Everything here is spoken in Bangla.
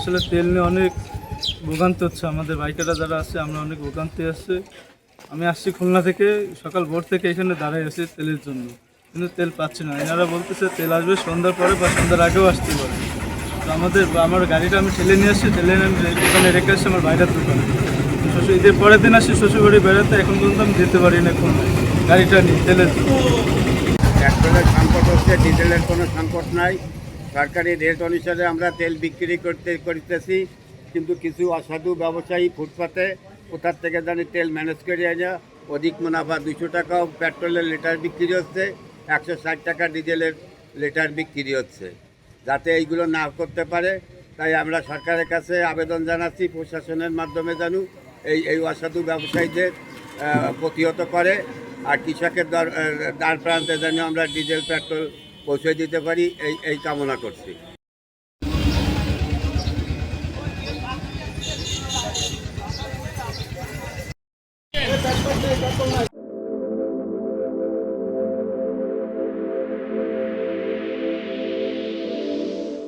আসলে তেল নিয়ে অনেক ভোগান্তি হচ্ছে, আমাদের বাইকাররা যারা আছে আমরা অনেক ভোগান্তি আসছে। আমি আসছি খুলনা থেকে, সকাল ভোর থেকে এখানে দাঁড়াই আছি তেলের জন্য, কিন্তু তেল পাচ্ছি না। এনারা বলতেছে তেল আসবে সন্ধ্যার পরে বা সন্ধ্যার আগেও আসতে পারে। তো আমার গাড়িটা আমি ঠেলে নিয়ে আসছি, ঠেলে নিয়ে আমি দোকানে রেখে আসছি আমার বাইরের দোকানে। শ্বশুর ঈদের পরের দিন আসছি শ্বশুরবাড়ি বেড়াতে, এখন পর্যন্ত আমি যেতে পারি না খুলনায় গাড়িটা নিয়ে তেলের জন্য। পেট্রোলের সংকট হচ্ছে, ডিজেলের কোনো সংকট নাই। সরকারি রেট অনুসারে আমরা তেল বিক্রি করতেছি, কিন্তু কিছু অসাধু ব্যবসায়ী ফুটপাতে কোথার থেকে জানি তেল ম্যানেজ করে আনা অধিক মুনাফা 200 টাকাও পেট্রোলের লিটার বিক্রি হচ্ছে, 160 টাকা ডিজেলের লিটার বিক্রি হচ্ছে। যাতে এইগুলো না করতে পারে তাই আমরা সরকারের কাছে আবেদন জানাচ্ছি, প্রশাসনের মাধ্যমে জানু এই অসাধু ব্যবসায়ীদের প্রতিহত করে, আর কৃষকের দ্বার প্রান্তে যেন আমরা ডিজেল পেট্রোল পৌঁছে দিতে পারি এই কামনা করছি।